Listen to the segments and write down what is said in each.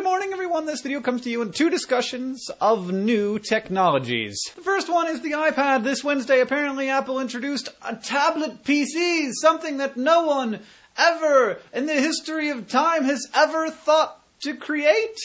morning, everyone. This video comes to you in two discussions of new technologies. The first one is the iPad. This Wednesday, apparently Apple introduced a tablet PC, something that no one ever in the history of time has ever thought to create.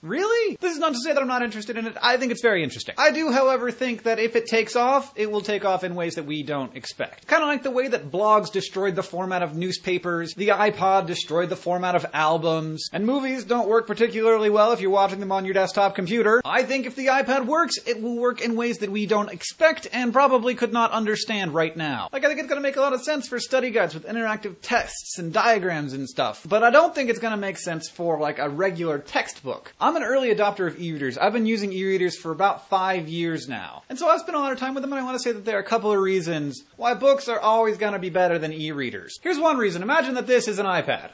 Really? This is not to say that I'm not interested in it. I think it's very interesting. I do, however, think that if it takes off, it will take off in ways that we don't expect. Kind of like the way that blogs destroyed the format of newspapers, the iPod destroyed the format of albums, and movies don't work particularly well if you're watching them on your desktop computer. I think if the iPad works, it will work in ways that we don't expect and probably could not understand right now. Like, I think it's going to make a lot of sense for study guides with interactive tests and diagrams and stuff, but I don't think it's going to make sense for, like, a regular textbook. I'm an early adopter of e-readers. I've been using e-readers for about 5 years now. And so I've spent a lot of time with them, and I want to say that there are a couple of reasons why books are always going to be better than e-readers. Here's one reason. Imagine that this is an iPad.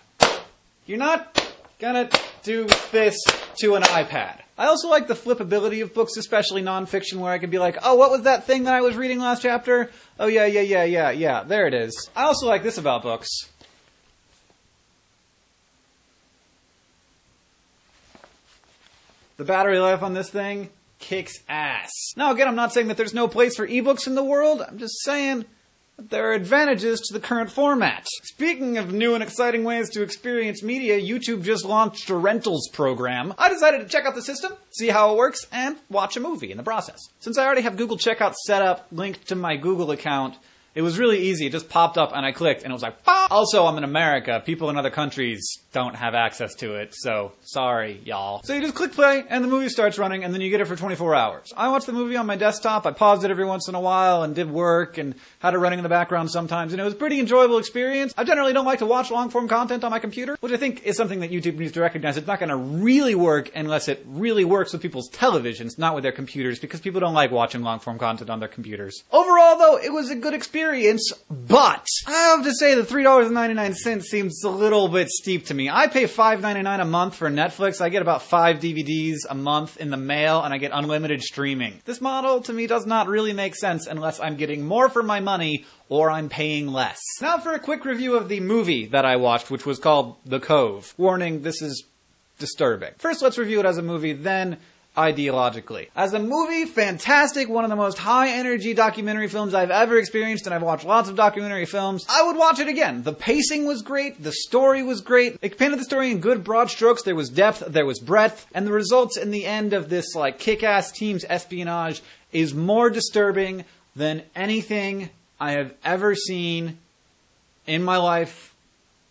You're not gonna do this to an iPad. I also like the flippability of books, especially nonfiction, where I can be like, oh, what was that thing that I was reading last chapter? Oh, yeah, there it is. I also like this about books. The battery life on this thing kicks ass. Now again, I'm not saying that there's no place for ebooks in the world. I'm just saying that there are advantages to the current format. Speaking of new and exciting ways to experience media, YouTube just launched a rentals program. I decided to check out the system, see how it works, and watch a movie in the process. Since I already have Google Checkout set up, linked to my Google account, it was really easy. It just popped up and I clicked and it was like, bah! Also, I'm in America. People in other countries don't have access to it, so sorry, y'all. So you just click play and the movie starts running and then you get it for 24 hours. I watched the movie on my desktop. I paused it every once in a while and did work and had it running in the background sometimes, and it was a pretty enjoyable experience. I generally don't like to watch long-form content on my computer, which I think is something that YouTube needs to recognize. It's not going to really work unless it really works with people's televisions, not with their computers, because people don't like watching long-form content on their computers. Overall, though, it was a good experience, but I have to say that $3.99 seems a little bit steep to me. I pay $5.99 a month for Netflix. I get about 5 DVDs a month in the mail, and I get unlimited streaming. This model, to me, does not really make sense unless I'm getting more for my money or I'm paying less. Now for a quick review of the movie that I watched, which was called The Cove. Warning, this is disturbing. First, let's review it as a movie, then ideologically. As a movie, fantastic, one of the most high-energy documentary films I've ever experienced, and I've watched lots of documentary films. I would watch it again. The pacing was great, the story was great, it painted the story in good broad strokes, there was depth, there was breadth, and the results in the end of this, like, kick-ass team's espionage is more disturbing than anything I have ever seen in my life,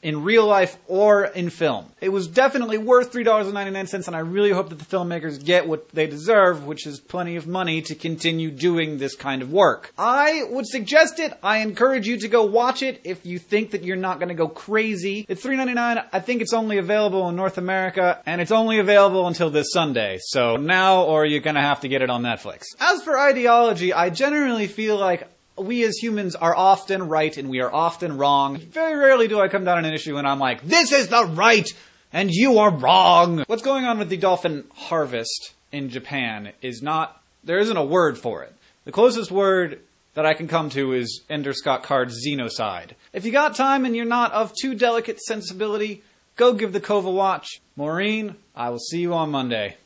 in real life, or in film. It was definitely worth $3.99, and I really hope that the filmmakers get what they deserve, which is plenty of money to continue doing this kind of work. I would suggest it. I encourage you to go watch it if you think that you're not going to go crazy. It's $3.99. I think it's only available in North America, and it's only available until this Sunday. So now, or you're going to have to get it on Netflix. As for ideology, I generally feel like we as humans are often right and we are often wrong. Very rarely do I come down on an issue and I'm like, this is the right and you are wrong. What's going on with the dolphin harvest in Japan is not, there isn't a word for it. The closest word that I can come to is Ender Scott Card's xenocide. If you got time and you're not of too delicate sensibility, go give The Cove a watch. Maureen, I will see you on Monday.